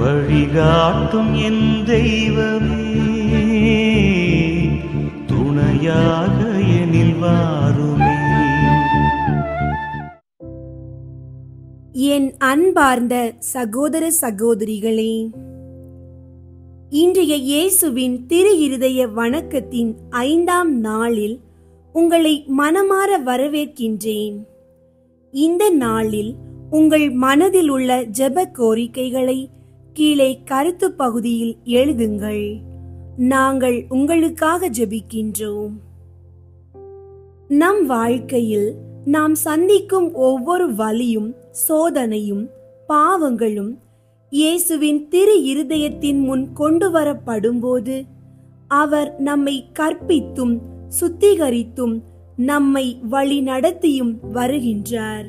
வழிகாட்டும் என் தெய்வமே, துணையாக எனில் வாருமே. என் அன்பார்ந்த சகோதர சகோதரிகளே, இன்றைய இயேசுவின் திரு இருதய வணக்கத்தின் 5ஆம் நாளில் உங்களை மனமார வரவேற்கின்றேன். இந்த நாளில் உங்கள் மனதில் உள்ள ஜெப கோரிக்கைகளை கீழே கருத்து பகுதியில் எழுதுங்கள். நாங்கள் உங்களுக்காக ஜெபிக்கின்றோம். நம் வாழ்க்கையில் நாம் சந்திக்கும் ஒவ்வொரு வலியும் சோதனையும் பாவங்களும் இயேசுவின் திரு இருதயத்தின் முன் கொண்டு வரப்படும்போது அவர் நம்மை கற்பித்தும் சுத்திகரித்தும் நம்மை வழி நடத்தியும் வருகின்றார்.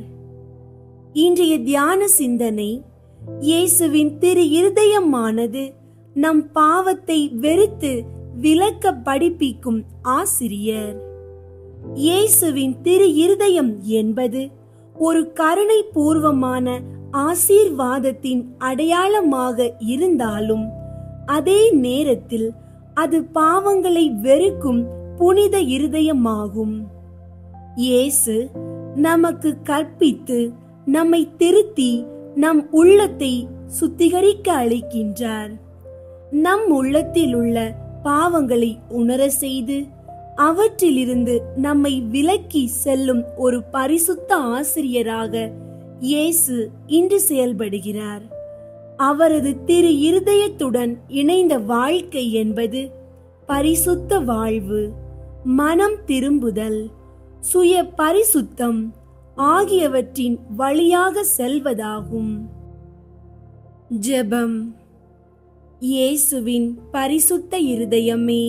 இன்றைய தியான சிந்தனை, இயேசுவின் திரு இருதயமானது நம் பாவத்தை வெறுத்து விலக்க படிப்பிக்கும் ஆசிரியர். இயேசுவின் திரு இருதயம் என்பது ஒரு கருணை பூர்வமான ஆசீர்வாதத்தின் அடையாளமாக இருந்தாலும் அதே நேரத்தில் அது பாவங்களை வெறுக்கும் புனித இருதயமாகும். இயேசு நமக்கு கற்பித்து நம்மை திருத்தி நம் உள்ளத்தை சுத்திகரிக்க அழைக்கின்றார். நம் உள்ளத்தில் உள்ள பாவங்களை உணர செய்து அவற்றிலிருந்து நம்மை விலக்கி செல்லும் ஒரு பரிசுத்த ஆசிரியராக இயேசு இன்று செயல்படுகிறார். அவரது திரு இருதயத்துடன் இணைந்த வாழ்க்கை என்பது பரிசுத்த வாழ்வு, மனம் திரும்புதல், சுய பரிசுத்தம் ஆகியவற்றின் வழியாக செல்வதாகும். ஜெபம். இயேசுவின் பரிசுத்த இருதயமே,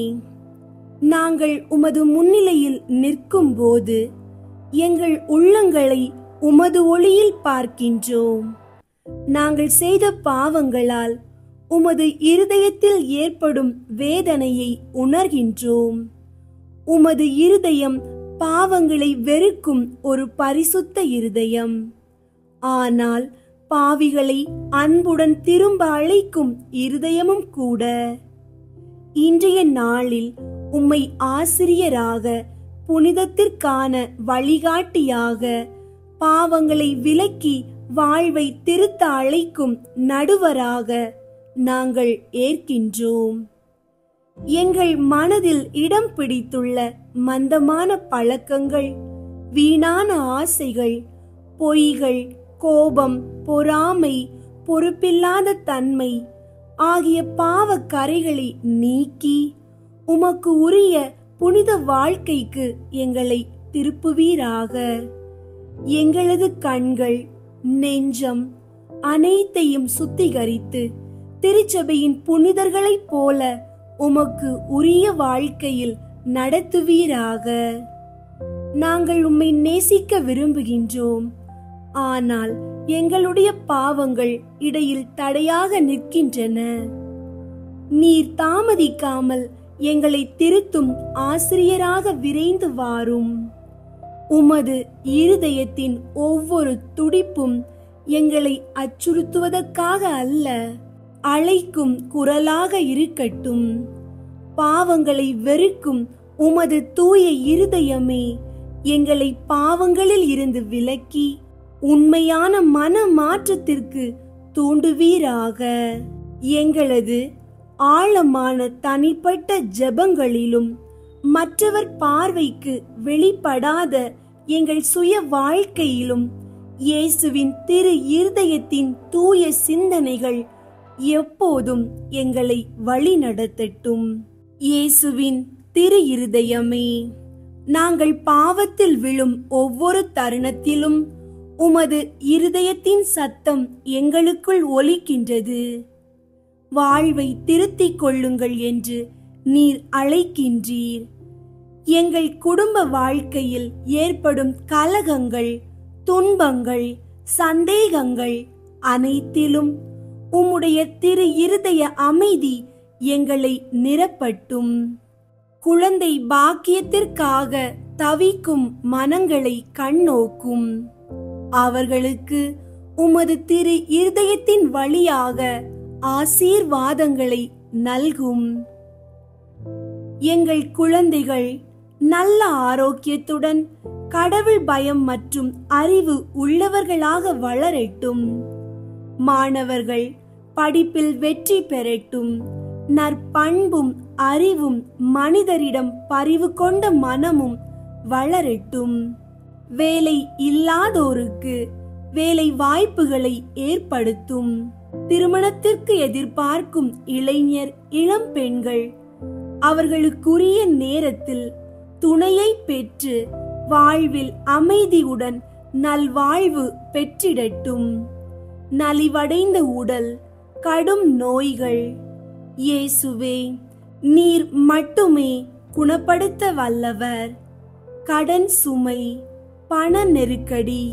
நாங்கள் உமது முன்னிலையில் நிற்கும் போது எங்கள் உள்ளங்களை உமது ஒளியில் பார்க்கின்றோம். நாங்கள் செய்த பாவங்களால் உமது இருதயத்தில் ஏற்படும் வேதனையை உணர்கின்றோம். உமது இருதயம் பாவங்களை வெறுக்கும் ஒரு பரிசுத்த இருதயம். ஆனால் பாவிகளை அன்புடன் திரும்ப அழைக்கும் இருதயமும் கூட. இன்றைய நாளில் உம்மை ஆசிரியராக, புனிதத்திற்கான வழிகாட்டியாக, பாவங்களை விலக்கி வாழ்வை திருத்த அழைக்கும் நடுவராக நாங்கள் ஏற்கின்றோம். எங்கள் மனதில் இடம் பிடித்துள்ள மந்தமான பழக்கங்கள், வீணான ஆசைகள், பொய்கள், கோபம், பொறாமை, பொறுப்பில்லாத தன்மை ஆகிய பாவ கரைகளை நீக்கி உமக்கு உரிய புனித வாழ்க்கைக்கு எங்களை திருப்புவீராக. எங்களது கண்கள், நெஞ்சம் அனைத்தையும் சுத்திகரித்து திருச்சபையின் புனிதர்களைப் போல உமக்கு உரிய வாழ்க்கையில் நடத்துவீராக. நாங்கள் உம்மை நேசிக்க விரும்புகின்றோம். ஆனால் எங்களுடைய பாவங்கள் இடையில் தடையாக நிற்கின்றன. நீர் தாமதிக்காமல் எங்களை திருத்தும் ஆசிரியராக விரைந்து வாரும். உமது இருதயத்தின் ஒவ்வொரு துடிப்பும் எங்களை அச்சுறுத்துவதற்காக அல்ல, அழைக்கும் குரலாக இருக்கட்டும். பாவங்களை வெறுக்கும் உமது தூய இருதயமே, எங்களை பாவங்களில் இருந்து விலக்கி உண்மையான மன மாற்றத்திற்கு தூண்டுவீராக. எங்களது ஆழமான தனிப்பட்ட ஜெபங்களிலும் மற்றவர் பார்வைக்கு வெளிப்படாத எங்கள் சுய வாழ்க்கையிலும் இயேசுவின் திரு இருதயத்தின் தூய சிந்தனைகள் எப்போதும் எங்களை வழி நடத்தட்டும். இயேசுவின் திரு இருதயமே, நாங்கள் பாவத்தில் விழும் ஒவ்வொரு தருணத்திலும் உமது இருதயத்தின் சத்தம் எங்களுக்குள் ஒலிக்கின்றது. வாழ்வை திருத்திக் கொள்ளுங்கள் என்று நீர் அழைக்கின்றீர். எங்கள் குடும்ப வாழ்க்கையில் ஏற்படும் கலகங்கள், துன்பங்கள், சந்தேகங்கள் அனைத்திலும் உம்முடைய திரு இருதய அமைதி எங்களை நிரப்பட்டும். குழந்தை பாக்கியத்திற்காக தவிக்கும் மனங்களை கண்ணோக்கும். அவர்களுக்கு உமது திரு இருதயத்தின் வழியாக ஆசீர்வாதங்களை நல்கும். எங்கள் குழந்தைகள் நல்ல ஆரோக்கியத்துடன் கடவுள் பயம் மற்றும் அறிவு உள்ளவர்களாக வளரட்டும். மாணவர்கள் படிப்பில் வெற்றி பெறட்டும். நற்பண்பும் அறிவும் மனிதரிடம் பரிவு கொண்ட மனமும் வளரட்டும். வேலை இல்லாதோருக்கு வேலை வாய்ப்புகளை ஏற்படுத்தும். திருமணத்திற்கு எதிர்பார்க்கும் இளைஞர் இளம் பெண்கள் அவர்களுக்குரிய நேரத்தில் துணையை பெற்று வாழ்வில் அமைதியுடன் நல்வாழ்வு பெற்றிடட்டும். நலிவடைந்த உடல், கடும் நோய்கள் இயேசுவே நீர் மட்டுமே குணப்படுத்த வல்லவர். கடன் சுமை, பண நெருக்கடி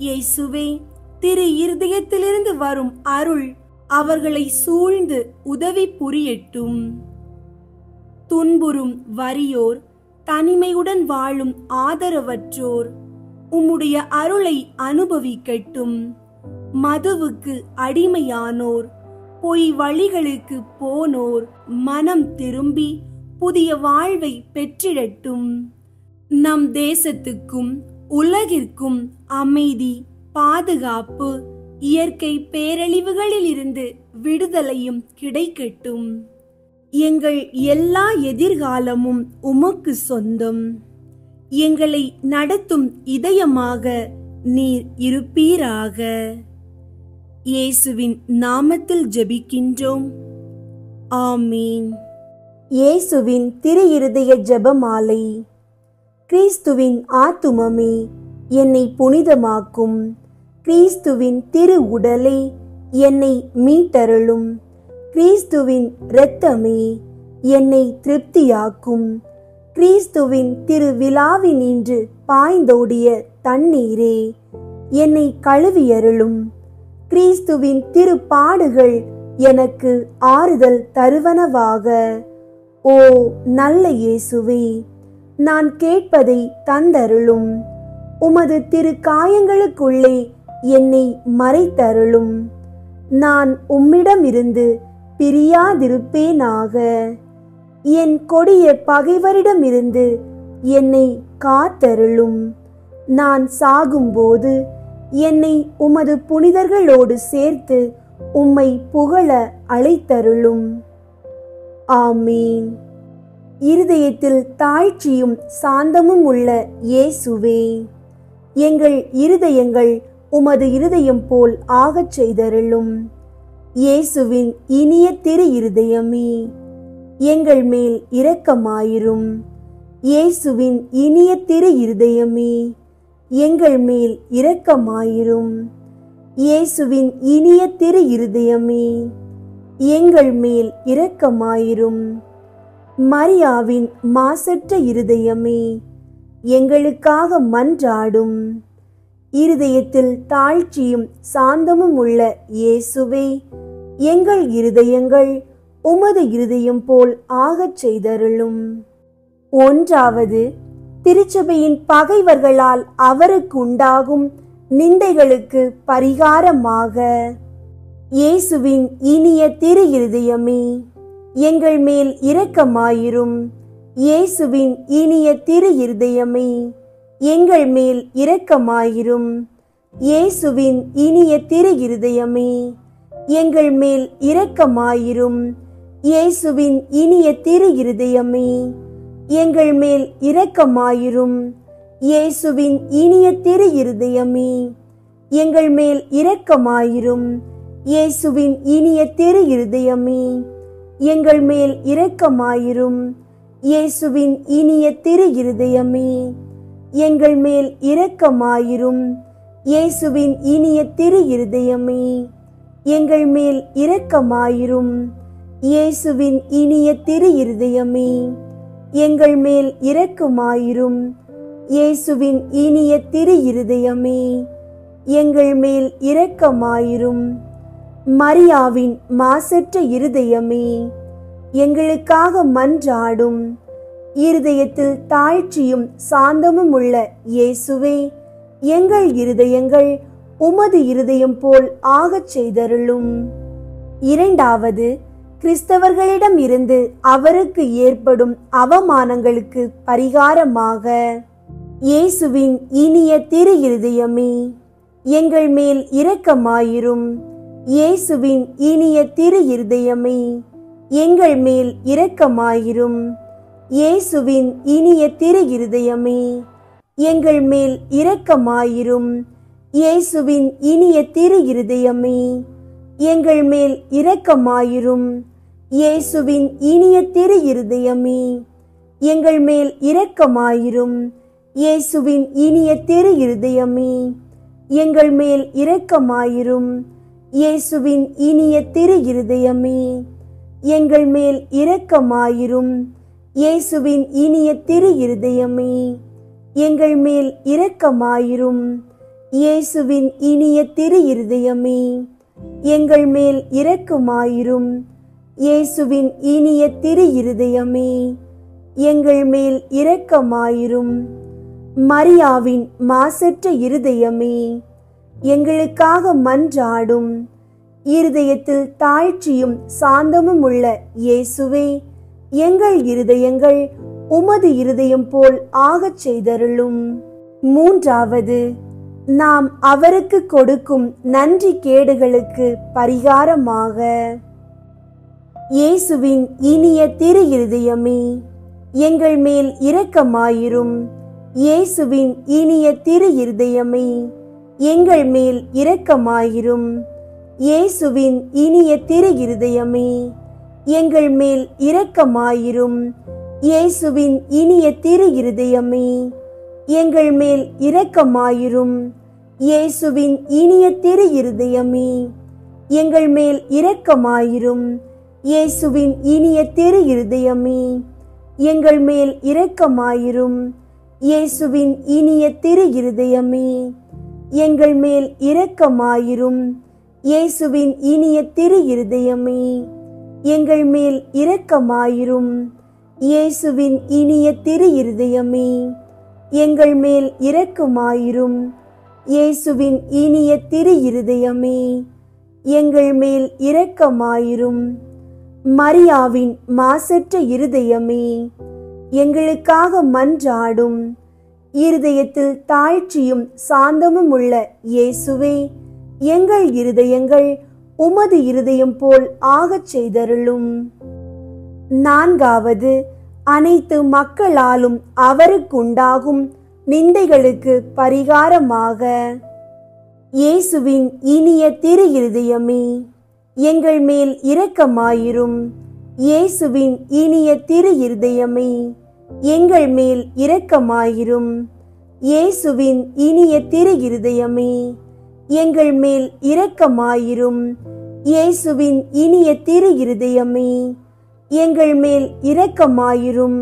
இயேசுவே திரு இருதயத்திலிருந்து வரும் அருள் அவர்களை சூழ்ந்து உதவி புரியட்டும். துன்புறும் வறியோர், தனிமையுடன் வாழும் ஆதரவற்றோர் உம்முடைய அருளை அனுபவிக்கட்டும். மதுவுக்கு அடிமையானோர், பொய் வழிகளுக்கு போனோர் மனம் திரும்பி புதிய வாழ்வை பெற்றிடட்டும். நம் தேசத்துக்கும் உலகிற்கும் அமைதி, பாதுகாப்பு, இயற்கை பேரழிவுகளில் இருந்து விடுதலையும் கிடைக்கட்டும். எங்கள் எல்லா எதிர்காலமும் உமக்கு சொந்தம். எங்களை நடத்தும் இதயமாக நீர் இருப்பீராக. இயேசுவின் நாமத்தில் ஜெபிக்கின்றோம். ஆமீன். இயேசுவின் திரு இருதய ஜெபமாலை. கிறிஸ்துவின் ஆத்துமமே என்னை புனிதமாக்கும். கிறிஸ்துவின் திரு உடலே என்னை மீட்டருளும். கிறிஸ்துவின் இரத்தமே என்னை திருப்தியாக்கும். கிறிஸ்துவின் திரு விழாவினின்று பாய்ந்தோடிய தண்ணீரே என்னை கழுவியருளும். கிறிஸ்துவின் திரு பாடுகள் எனக்கு ஆறுதல் தருவனவாக. ஓ நல்ல இயேசுவே, நான் கேட்பதை தந்தருளும். உமது திரு காயங்களுக்குள்ளே என்னை மறைத்தருளும். நான் உம்மிடமிருந்து பிரியாதிருப்பேனாக. என் கொடிய பகைவரிடமிருந்து என்னை காத்தருளும். நான் சாகும்போது என்னை உமது புனிதர்களோடு சேர்த்து உம்மை புகழ அழைத்தருளும். ஆமீன். இருதயத்தில் தாழ்ச்சியும் சாந்தமும் உள்ள இயேசுவே, எங்கள் இருதயங்கள் உமது இருதயம் போல் ஆகச் செய்தருளும். இயேசுவின் இனிய திரு இருதயமே, எங்கள் மேல் இரக்கமாயிரும். இயேசுவின் இனிய திரு இருதயமே, எங்கள் மேல் இரக்கமாயிரும். இயேசுவின் இனிய திரு இருதயமே, எங்கள் மேல் இரக்கமாயிரும். மரியாவின் மாசற்ற இருதயமே, எங்களுக்காக மன்றாடும். இருதயத்தில் தாழ்ச்சியும் சாந்தமும் உள்ள இயேசுவே, எங்கள் இருதயங்கள் உமது இருதயம் போல் ஆகச் செய்தருளும். ஒன்றாவது, திருச்சபையின் பகைவர்களால் அவருக்கு உண்டாகும் நிந்தைகளுக்கு பரிகாரமாக. இயேசுவின் இனிய திரு இருதயமே, எங்கள் மேல் இரக்கமாயிரும். இயேசுவின் இனிய திரு இருதயமே, எங்கள் மேல் இரக்கமாயிரும். இயேசுவின் இனிய திரு இருதயமே, எங்கள் மேல் இரக்கமாயிரும். இயேசுவின் இனிய திரு இருதயமே, எங்கள் மேல் இரக்கமாயிரும். இயேசுவின் இனிய திரு இருதயமே, எங்கள் மேல் இரக்கமாயிரும். இயேசுவின் இனிய திரு இருதயமே, எங்கள் மேல் இரக்கமாயிரும். இயேசுவின் இனிய திரு இருதயமே, எங்கள் மேல் இரக்கமாயிரும். இயேசுவின் இனிய திரு இருதயமே, எங்கள் மேல் இரக்கமாயிரும். இயேசுவின் இனிய திரு இருதயமே, எங்கள் மேல் இரக்கமாயிரும். இயேசுவின் இனிய திரு இருதயமே, எங்கள் மேல் இரக்கமாயிரும். மரியாவின் மாசற்ற இருதயமே, எங்களுக்காக மன்றாடும். இருதயத்தில் தாழ்ச்சியும் சாந்தமும் உள்ள இயேசுவே, எங்கள் இருதயங்கள் உமது இருதயம் போல் ஆகச் செய்தருளும். இரண்டாவது, கிறிஸ்தவர்களிடம் இருந்து அவருக்கு ஏற்படும் அவமானங்களுக்கு பரிகாரமாக, இயேசுவின் இனிய திரு இருதயமே, எங்கள் மேல் இரக்கமாயிரும். இயேசுவின் இனிய திரு இருதயமே, எங்கள் மேல் இரக்கமாயிரும். இயேசுவின் இனிய திரு இருதயமே, எங்கள் மேல் இரக்கமாயிரும். இயேசுவின் இனிய திரு இருதயமே, எங்கள் மேல் இரக்கமாயிரும். இயேசுவின் இனிய திரு இருதயமே, எங்கள் மேல் இரக்கமாயிரும். இயேசுவின் இனிய திரு இருதயமே, எங்கள் மேல் இரக்கமாயிரும். இயேசுவின் இனிய திரு இருதயமே, எங்கள் மேல் இரக்கமாயிரும். இயேசுவின் இனிய திரு இருதயமே, எங்கள் மேல் இரக்கமாயிரும். இயேசுவின் இனிய திரு இருதயமே, எங்கள் மேல் இரக்கமாயிரும். இயேசுவின் இனிய திரு இருதயமே, எங்கள் மேல் இரக்கமாயிரும். மரியாவின் மாசற்ற இருதயமே, எங்களுக்காக மன்றாடும். இருதயத்தில் தாழ்ச்சியும் சாந்தமும் உள்ள இயேசுவே, எங்கள் இருதயங்கள் உமது இருதயம் போல் ஆகச் செய்தருளும். மூன்றாவது, நாம் அவருக்கு கொடுக்கும் நன்றி கேடுகளுக்கு பரிகாரமாக, இயேசுவின் இனிய திரு இருதயமே, எங்கள் மேல் இரக்கமாயிரும். இயேசுவின் இனிய திரு இருதயமே, எங்கள் மேல் இரக்கமாயிரும். இயேசுவின் இனிய திரு இருதயமே, எங்கள் மேல் இரக்கமாயிரும். இயேசுவின் இனிய திரு இருதயமே, எங்கள் மேல் இரக்கமாயிரும். இயேசுவின் இனிய திரு இருதயமே, எங்கள் மேல் இரக்கமாயிரும். இயேசுவின் இனிய திரு இருதயமே, எங்கள் மேல் இரக்கமாயிரும். இயேசுவின் இனிய திரு இருதயமே, எங்கள் மேல் இரக்கமாயிரும். இயேசுவின் இனிய திரு இருதயமே, எங்கள் மேல் இரக்கமாயிரும். இயேசுவின் இனிய திரு இருதயமே, எங்கள் மேல் இரக்கமாயிரும். இயேசுவின் இனிய திரு இருதயமே, எங்கள் மேல் இரக்கமாயிரும். மரியாவின் மாசற்ற இருதயமே, எங்களுக்காக மன்றாடும். இருதயத்தில் தாழ்ச்சியும் சாந்தமும் உள்ள இயேசுவே, எங்கள் இருதயங்கள் உமது இருதயம் போல் ஆகச் செய்தருளும். நான்காவது, அனைத்து மக்களாலும் அவருக்குண்டாகும் நிந்தைகளுக்கு பரிகாரமாக, இயேசுவின் இனிய திரு இருதயமே, எங்கள் மேல் இரக்கமாயிரும். இயேசுவின் இனிய திரு இருதயமே, எங்கள் மேல் இரக்கமாயிரும். இயேசுவின் இனிய திரு இருதயமே, எங்கள் மேல் இரக்கமாயிரும். இயேசுவின் இனிய திரு இருதயமே, எங்கள் மேல் இரக்கமாயிரும்.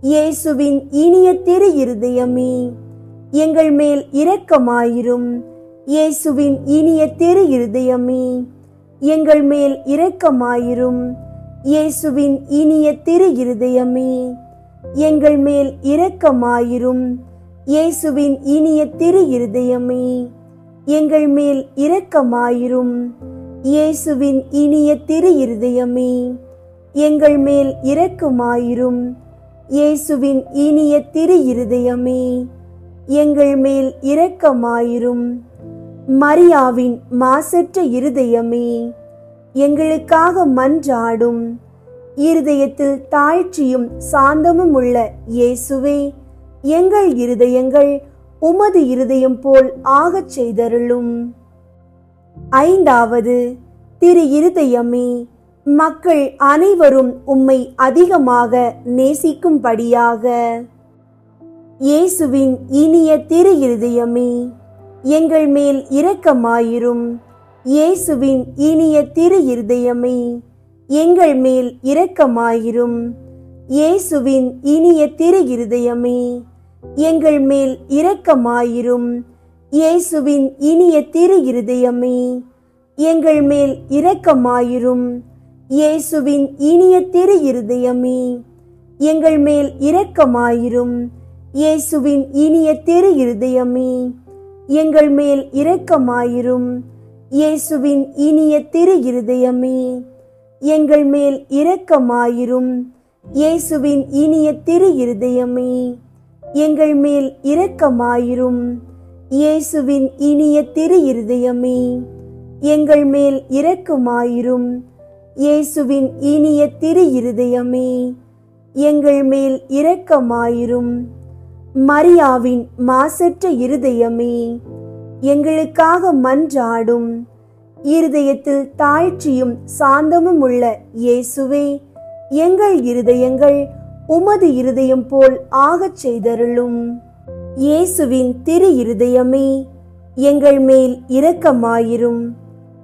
இயேசுவின் இனிய திரு இருதயமே, எங்கள் மேல் இரக்கமாயிரும். இயேசுவின் இனிய திரு இருதயமே, எங்கள் மேல் இரக்கமாயிரும். இயேசுவின் இனிய திரு இருதயமே, எங்கள் மேல் இரக்கமாயிரும். இயேசுவின் இனிய திரு இருதயமே, எங்கள் மேல் இரக்கமாயிரும். இயேசுவின் இனிய திரு இருதயமே, எங்கள் மேல் இரக்கமாயிரும். இயேசுவின் இனிய திரு இருதயமே, எங்கள் மேல் இரக்கமாயிரும். மரியாவின் மாசற்ற இருதயமே, எங்களுக்காக மன்றாடும். இருதயத்தில் தாழ்ச்சியும் சாந்தமும் உள்ள இயேசுவே, எங்கள் இருதயங்கள் உமது இருதயம் போல் ஆகச் செய்தருளும். ஐந்தாவது, திரு இருதயமே, மக்கள் அனைவரும் உம்மை அதிகமாக நேசிக்கும்படியாக, இயேசுவின் இனிய திரு இருதயமே, எங்கள் மேல் இரக்கமாயிரும். இயேசுவின் இனிய திரு இருதயமே, எங்கள் மேல் இரக்கமாயிரும். இயேசுவின் இனிய திரு இருதயமே, எங்கள் மேல் இரக்கமாயிரும். இயேசுவின் இனிய திரு இருதயமே, எங்கள் மேல் இரக்கமாயிரும். இயேசுவின் இனிய திரு இருதயமே, எங்கள் மேல் இரக்கமாயிரும். இயேசுவின் இனிய திரு இருதயமே, எங்கள் மேல் இரக்கமாயிரும். இயேசுவின் இனிய திரு இருதயமே, எங்கள் மேல் இரக்கமாயிரும். இயேசுவின் இனிய திரு இருதயமே, எங்கள் மேல் இரக்கமாயிரும். இயேசுவின் இனிய திரு இருதயமே, எங்கள் மேல் இரக்கமாயிரும். இயேசுவின் இனிய திரு இருதயமே, எங்கள் மேல் இரக்கமாயிரும். மரியாவின் மாசற்ற இருதயமே, எங்களுக்காக மன்றாடும். இருதயத்தில் தாழ்ச்சியும் சாந்தமும் உள்ள இயேசுவே, எங்கள் இருதயங்கள் உமது இருதயம் போல் ஆகச் செய்தருளும். இயேசுவின் திரு இருதயமே, எங்கள் மேல் இரக்கமாயிரும்.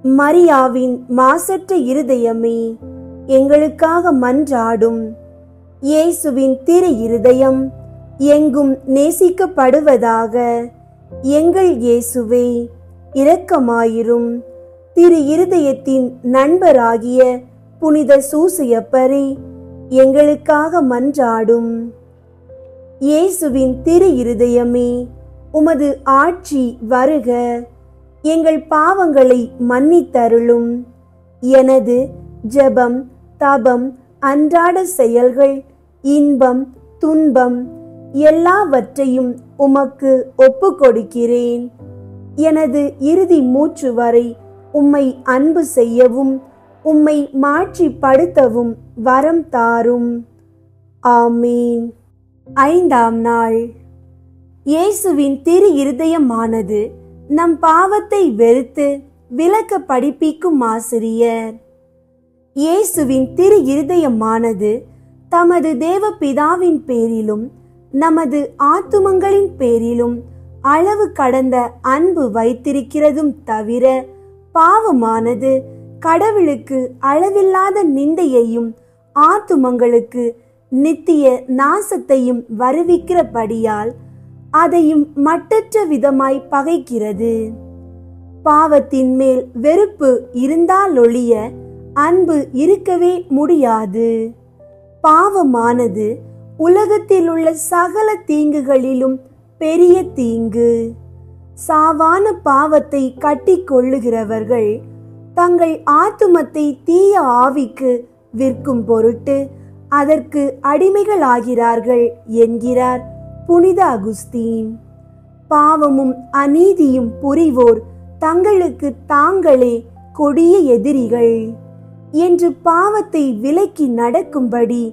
மரியாவின் மாசற்ற இருதயமே, எங்களுக்காக மன்றாடும். இயேசுவின் திரு இருதயம் எங்கும் நேசிக்கப்படுவதாக. எங்கள் இயேசுவே, இரக்கமாயிரும். திரு இருதயத்தின் நண்பராகிய புனித சூசையப்பரே, எங்களுக்காக மன்றாடும். இயேசுவின் திரு இருதயமே, உமது ஆட்சி வருக. எங்கள் பாவங்களை மன்னித்தருளும். எனது ஜெபம், தபம், அன்றாட செயல்கள், இன்பம், துன்பம் எல்லாவற்றையும் உமக்கு ஒப்பு கொடுக்கிறேன். எனது இறுதி மூச்சு வரை உம்மை அன்பு செய்யவும் உம்மை மாட்சிப்படுத்தவும் வரம் தாரும். ஆமீன். 5ஆம் நாள். இயேசுவின் திரு இருதயமானது நம் பாவத்தை வெறுத்து விலக்க படிப்பிக்கும் ஆசிரியர். இயேசுவின் திரு இருதயமானது தமது தேவ பிதாவின் பேரிலும் நமது ஆத்துமங்களின் பேரிலும் அளவு கடந்த அன்பு வைத்திருக்கிறதும் தவிர, பாவமானது கடவுளுக்கு அளவில்லாத நிந்தையையும் ஆத்துமங்களுக்கு நித்திய நாசத்தையும் வருவிக்கிறபடியால் அதையும் மட்டற்ற விதமாய் பகைக்கிறது. பாவத்தின் மேல் வெறுப்பு இருந்தாலொழிய அன்பு இருக்கவே முடியாது. பாவமானது உலகத்தில் உள்ள சகல தீங்குகளிலும் பெரிய தீங்கு. சாவான பாவத்தை கட்டிக்கொள்ளுகிறவர்கள் தங்கள் ஆத்துமத்தை தீய ஆவிக்கு விற்கும் பொருட்டு அதற்கு அடிமைகளாகிறார்கள் என்கிறார் புனித அகுஸ்தீன். பாவமும் அநீதியும் புரிவோர் தங்களுக்கு தாங்களே கொடிய எதிரிகள் என்று பாவத்தை விலக்கி நடக்கும்படி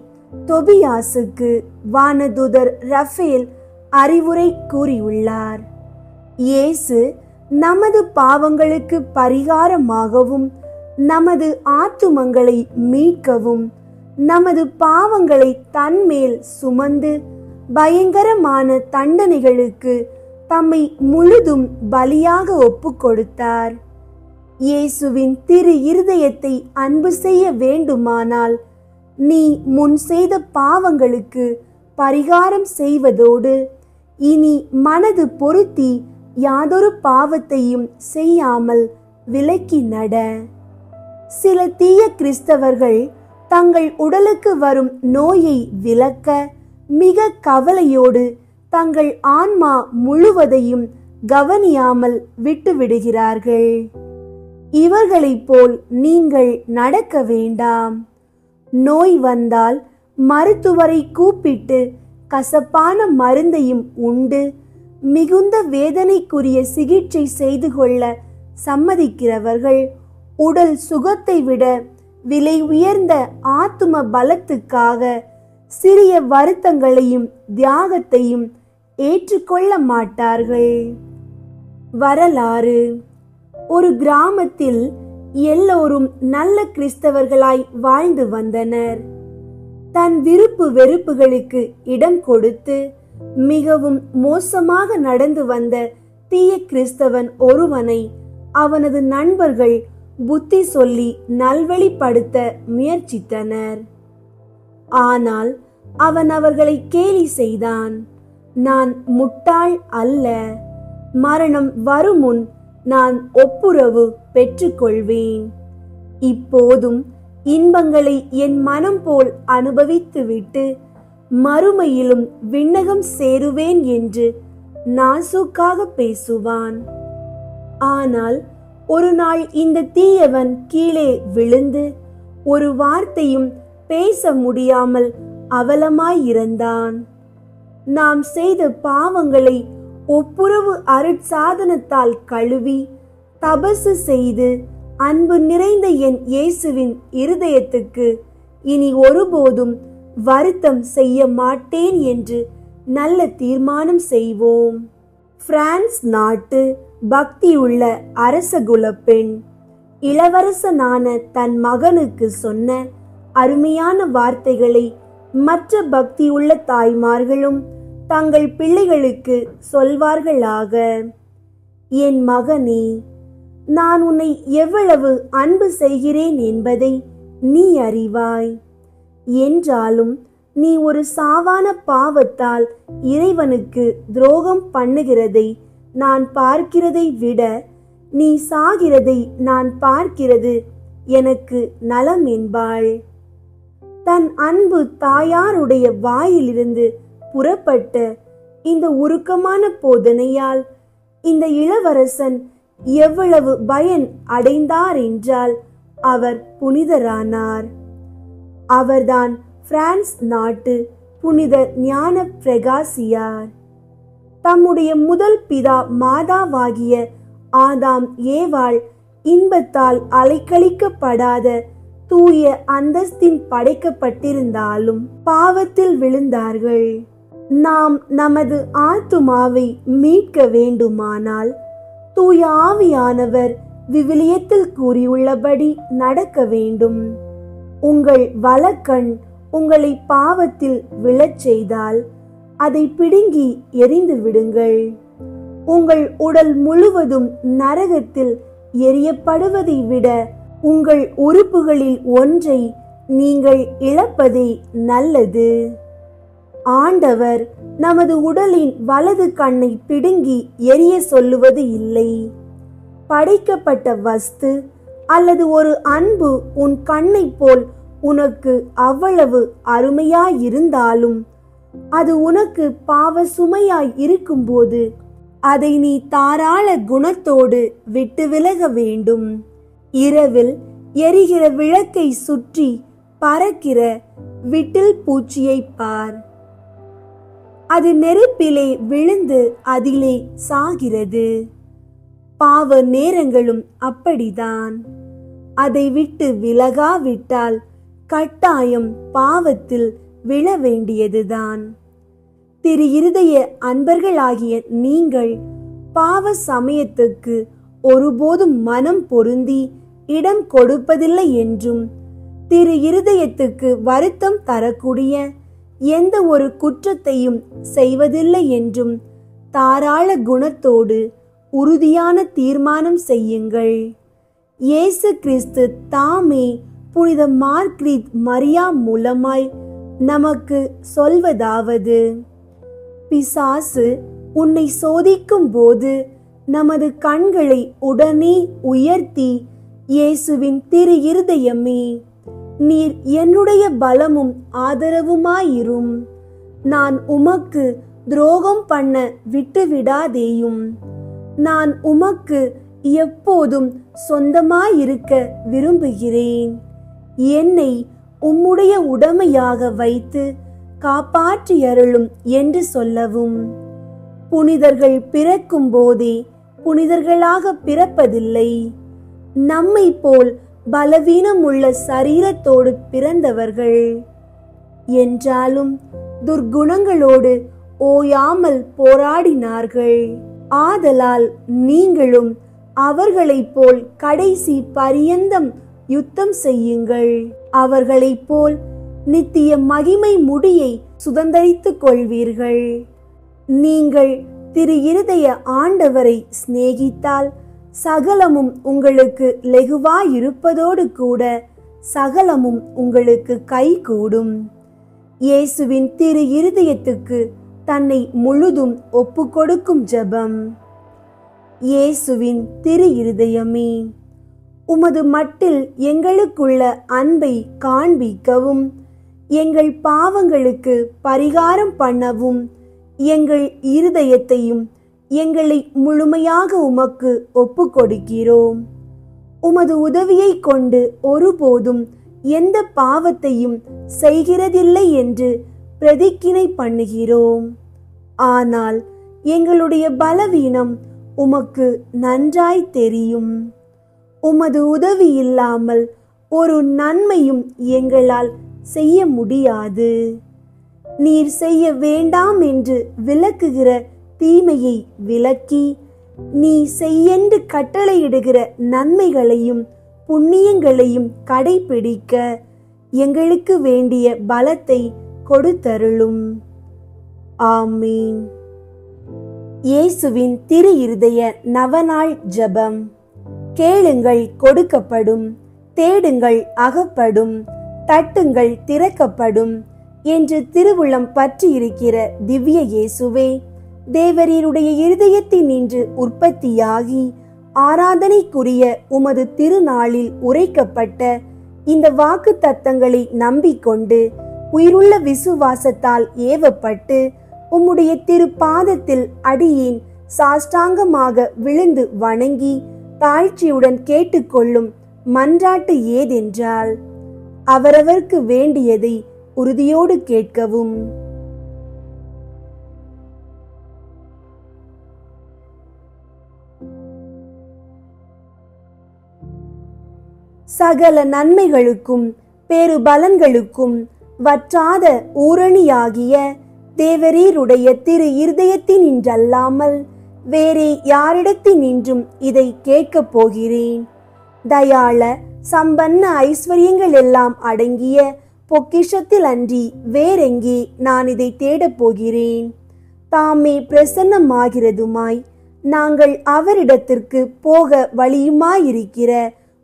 தொபியாசுக்கு வானதுதர் ரஃபேல் அறிவுரை கூறியுள்ளார். இயேசு நமது பாவங்களுக்கு பரிகாரமாகவும் நமது ஆத்துமங்களை மீட்கவும் நமது பாவங்களை தன்மேல் சுமந்து பயங்கரமான தண்டனைகளுக்கு தம்மை முழுதும் பலியாக ஒப்பு கொடுத்தார். இயேசுவின் திரு இருதயத்தை அன்பு செய்ய வேண்டுமானால் நீ முன் செய்த பாவங்களுக்கு பரிகாரம் செய்வதோடு இனி மனது பொருத்தி யாதொரு பாவத்தையும் செய்யாமல் விலக்கி நட. சில தீய கிறிஸ்தவர்கள் தங்கள் உடலுக்கு வரும் நோயை விலக்க மிக கவலையோடு தங்கள் ஆன்மா முழுவதையும் கவனியாமல் விட்டுவிடுகிறார்கள். இவர்களைப் போல் நீங்கள் நடக்க வேண்டாம். நோய் வந்தால் மருத்துவரை கூப்பிட்டு கசப்பான மருந்தையும் உண்டு மிகுந்த வேதனைக்குரிய சிகிச்சை செய்து கொள்ள சம்மதிக்கிறவர்கள் உடல் சுகத்தை விட விலை உயர்ந்த ஆத்தும பலத்துக்காக சிறிய வருத்தங்களையும் தியாகத்தையும் ஏற்றுக்கொள்ள மாட்டார்கள். வரலாறு. ஒரு கிராமத்தில் எல்லோரும் நல்ல கிறிஸ்தவர்களாய் வாழ்ந்து வந்தனர். தன் விருப்பு வெறுப்புகளுக்கு இடம் கொடுத்து மிகவும் மோசமாக நடந்து வந்த தீய கிறிஸ்தவன் ஒருவனை அவனது நண்பர்கள் புத்தி சொல்லி நல்வழிப்படுத்த முயற்சித்தனர். ஆனால் அவன் அவர்களை கேலி செய்தான். நான் முட்டாள் அல்ல. மரணம் வருமுன் நான் ஒப்புரவு பெற்றுக்கொள்வேன். இப்போதும் இன்பங்களை என் மனம் போல் அனுபவித்துவிட்டு மறுமையிலும் விண்ணகம் சேருவேன் என்று நாசூக்காக பேசுவான். ஆனால் ஒரு நாள் இந்த தீயவன் கீழே விழுந்து ஒரு வார்த்தையும் பேச முடியாமல் அவலமாயிருந்தான். நாம் செய்த பாவங்களை ஒப்புரவு அருட்சாதனத்தால் கழுவி தபசு செய்து அன்பு நிறைந்த என் இயேசுவின் இருதயத்துக்கு இனி ஒருபோதும் வருத்தம் செய்ய மாட்டேன் என்று நல்ல தீர்மானம் செய்வோம். பிரான்ஸ் நாட்டு பக்தியுள்ள அரசகுல பெண் இளவரசனான தன் மகனுக்கு சொன்ன அருமையான வார்த்தைகளை மற்ற பக்தியுள்ள தாய்மார்களும் தங்கள் பிள்ளைகளுக்கு சொல்வார்களாக. என் மகனே, நான் உன்னை எவ்வளவு அன்பு செய்கிறேன் என்பதை நீ அறிவாய். என்றாலும் நீ ஒரு சாவான பாவத்தால் இறைவனுக்கு துரோகம் பண்ணுகிறதை நான் பார்க்கிறதை விட நீ சாகிறதை நான் பார்க்கிறது எனக்கு நலம் என்பாள். தன் அன்பு தாயாருடைய வாயிலிருந்து புறப்பட்ட இந்த உருக்கமான போதனையால் இந்த இளவரசன் எவ்வளவு பயன் அடைந்தார் என்றால் அவர் புனிதரானார். அவர்தான் பிரான்ஸ் நாட்டு புனித ஞான பிரகாசியார். தம்முடைய முதல் பிதா மாதாவாகிய ஆதாம் ஏவாள் இன்பத்தால் அலைக்கழிக்கப்படாத தூய அந்தஸ்தின் படைக்கப்பட்டிருந்தாலும் பாவத்தில் விழுந்தார்கள். நாம் நமது ஆத்துமாவை மீட்க வேண்டுமானால் தூய ஆவியானவர் விவிலியத்தில் கூறியுள்ளபடி நடக்க வேண்டும். உங்கள் வலக்கண் உங்களை பாவத்தில் விழச் செய்தால் அதை பிடுங்கி எறிந்து விடுங்கள். உங்கள் உடல் முழுவதும் நரகத்தில் எரியப்படுவதை விட உங்கள் உறுப்புகளில் ஒன்றை நீங்கள் இழப்பதே நல்லது. ஆண்டவர் நமது உடலின் வலது கண்ணை பிடுங்கி எரிய சொல்லுவது இல்லை. படைக்கப்பட்ட வஸ்து அல்லது ஒரு அன்பு உன் கண்ணை போல் உனக்கு அவ்வளவு அருமையாயிருந்தாலும் அது உனக்கு பாவ சுமையாய் இருக்கும்போது அதை நீ தாராள குணத்தோடு விட்டு விலக வேண்டும். இரவில் எரிகிற விளக்கை சுற்றி பறக்கிற விட்டில் பூச்சியை பார். அது நெருப்பிலே விழுந்து அதிலே சாகிறது. பாவ நேரங்களும் அப்படிதான். அதை விட்டு விலகாவிட்டால் கட்டாயம் பாவத்தில் விழ வேண்டியதுதான். திரு இருதய அன்பர்களாகிய நீங்கள் பாவ சமயத்துக்கு ஒருபோதும் மனம் பொருந்தி இடம் கொடுப்பதில்லை என்றும் திரு இருதயத்துக்கு வருத்தம் தரக்கூடிய எந்த ஒரு குற்றத்தையும் செய்வதில்லை என்றும் தாராள குணத்தோடு உறுதியான தீர்மானம் செய்யுங்கள். இயேசு கிறிஸ்து தாமே புனித மார்க்ரீத் மரியா மூலமாய் நமக்கு சொல்வதாவது: பிசாசு உன்னை சோதிக்கும் போது நமது கண்களை உடனே உயர்த்தி, இயேசுவின் திரு இருதயமே, நீர் என்னுடைய பலமும் ஆதரவுமாயிரும். நான் உமக்கு துரோகம் பண்ண விட்டுவிடாதேயும். நான் உமக்கு எப்போதும் சொந்தமாயிருக்க விரும்புகிறேன். என்னை உம்முடைய உடைமையாக வைத்து காப்பாற்றியருளும் என்று சொல்லவும். புனிதர்கள் பிறக்கும் போதே புனிதர்களாக பிறப்பதில்லை. நம்மை போல் பலவீனமுள்ள சரீரத்தோடு பிறந்தவர்கள். என்றாலும் துர்குணங்களோடு ஓயாமல் போராடினார்கள். ஆதலால் நீங்களும் அவர்களைப் போல் கடைசி பரியந்தம் யுத்தம் செய்யுங்கள். அவர்களைப் போல் நித்திய மகிமை முடியை சுதந்தரித்துக் கொள்வீர்கள். நீங்கள் திரு இருதய ஆண்டவரை சிநேகித்தால் சகலமும் உங்களுக்கு லெகுவாயிருப்பதோடு கூட சகலமும் உங்களுக்கு கைகூடும். இயேசுவின் திரு இருதயத்துக்கு தன்னை முழுதும் ஒப்பு கொடுக்கும் ஜெபம். இயேசுவின் திரு இருதயமே, உமது மட்டில் எங்களுக்குள்ள அன்பை காண்பிக்கவும் எங்கள் பாவங்களுக்கு பரிகாரம் பண்ணவும் எங்கள் இருதயத்தையும் எங்களை முழுமையாக உமக்கு ஒப்பு கொடுக்கிறோம். உமது உதவியை கொண்டு ஒருபோதும் எந்த பாவத்தையும் செய்கிறதில்லை என்று பிரதிக்கினை பண்ணுகிறோம். ஆனால் எங்களுடைய பலவீனம் உமக்கு நன்றாய் தெரியும். உமது உதவி இல்லாமல் ஒரு நன்மையும் எங்களால் செய்ய முடியாது. நீர் செய்ய வேண்டாம் என்று விலக்குகிற தீமையை விலக்கி நீ செய்யென்று கட்டளையிடுகிற நன்மைகளையும் புண்ணியங்களையும் கடைபிடிக்க எங்களுக்கு வேண்டிய பலத்தை கொடுத்தருளும். ஆமீன். இயேசுவின் திரு இருதய நவநாள் ஜெபம். கேளுங்கள் கொடுக்கப்படும், தேடுங்கள் அகப்படும், தட்டுங்கள் திறக்கப்படும் என்று திருவுளம் பற்றி இருக்கிற திவ்ய இயேசுவே, தேவரீருடைய இருதயத்தில் நின்று உற்பத்தியாகி ஆராதனைக்குரிய உமது திருநாளில் உரைக்கப்பட்ட இந்த வாக்கு தத்தங்களை நம்பிக்கொண்டு உயிருள்ள விசுவாசத்தால் ஏவப்பட்டு உம்முடைய திரு பாதத்தில் அடியேன் சாஷ்டாங்கமாக விழுந்து வணங்கி தாழ்ச்சியுடன் கேட்டுக்கொள்ளும் மன்றாட்டு ஏதென்றால், அவரவர்க்கு வேண்டியதை உறுதியோடு கேட்கவும். சகல நன்மைகளுக்கும் பேரு பலன்களுக்கும் வற்றாத ஊரணியாகிய தேவரீருடைய திரு இருதயத்தினின்றல்லாமல் வேறே யாரிடத்தினின்றும் இதை கேட்கப் போகிறேன். தயாள சம்பன்ன ஐஸ்வர்யங்கள் எல்லாம் அடங்கிய பொக்கிஷத்தில் அன்றி வேறெங்கே நான் இதை தேடப் போகிறேன். தாமே பிரசன்னமாகிறதுமாய் நாங்கள் அவரிடத்திற்கு போக வழியுமாயிருக்கிற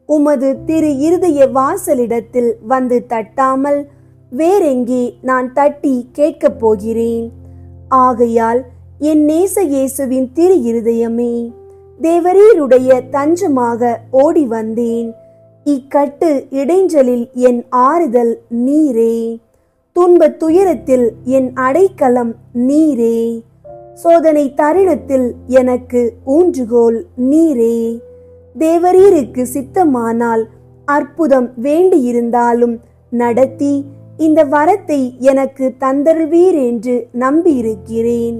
உமது திரு இருதய வாசலிடத்தில் வந்து தட்டாமல் வேறெங்கே நான் தட்டி கேட்கப் போகிறேன். ஆகையால் என் நேச இயேசுவின் திரு இருதயமே, தேவரீருடைய தஞ்சமாக ஓடி வந்தேன். இக்கட்டு இடைஞ்சலில் என் ஆறுதல் நீரே, துன்ப துயரத்தில் என் அடைக்கலம் நீரே, சோதனை தருணத்தில் எனக்கு ஊன்றுகோல் நீரே. தேவரீருக்கு சித்தமானால் அற்புதம் வேண்டியிருந்தாலும் நடத்தி இந்த வரத்தை எனக்கு தந்தருள்வீர் என்று நம்பியிருக்கிறேன்.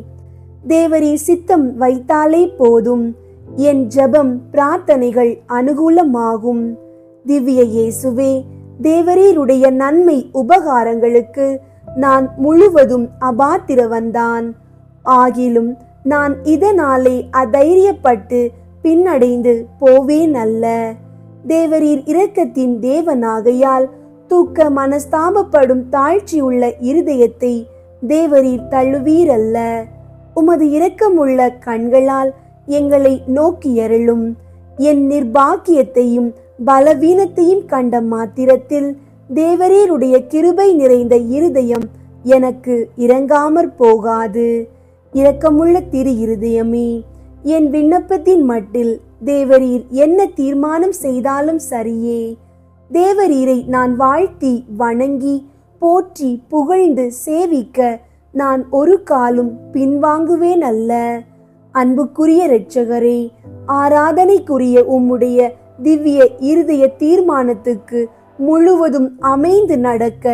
தேவரீர் சித்தம் வைத்தாலே போதும், என் ஜெபம் பிரார்த்தனைகள் அனுகூலமாகும். திவ்ய இயேசுவே, தேவரீருடைய நன்மை உபகாரங்களுக்கு நான் முழுவதும் அபாத்திரவந்தான். ஆகிலும் நான் இதனாலே அதைரியப்பட்டு பின்னடைந்து போவேன் அல்ல. தேவரீர் இரக்கத்தின் தேவனாகையால் தூக்க மனஸ்தாபப்படும் தாழ்ச்சியுள்ள இருதயத்தை தேவரீர் தள்ளுவீரல்ல. உமது இரக்கமுள்ள கண்களால் எங்களை நோக்கியருளும். என் நிர்பாக்கியத்தையும் பலவீனத்தையும் கண்ட மாத்திரத்தில் தேவரீருடைய கிருபை நிறைந்த இருதயம் எனக்கு இரங்காமற் போகாது. இரக்கமுள்ள திரு இருதயமே, என் விண்ணப்பத்தின் மட்டில் தேவரீர் என்ன தீர்மானம் செய்தாலும் சரியே. தேவரீரை நான் வாழ்த்தி வணங்கி போற்றி புகழ்ந்து சேவிக்க நான் ஒரு காலும் பின்வாங்குவேன் அல்ல. அன்புக்குரிய இரட்சகரே, ஆராதனைக்குரிய உம்முடைய திவ்ய இருதய தீர்மானத்துக்கு முழுவதும் அமைந்து நடக்க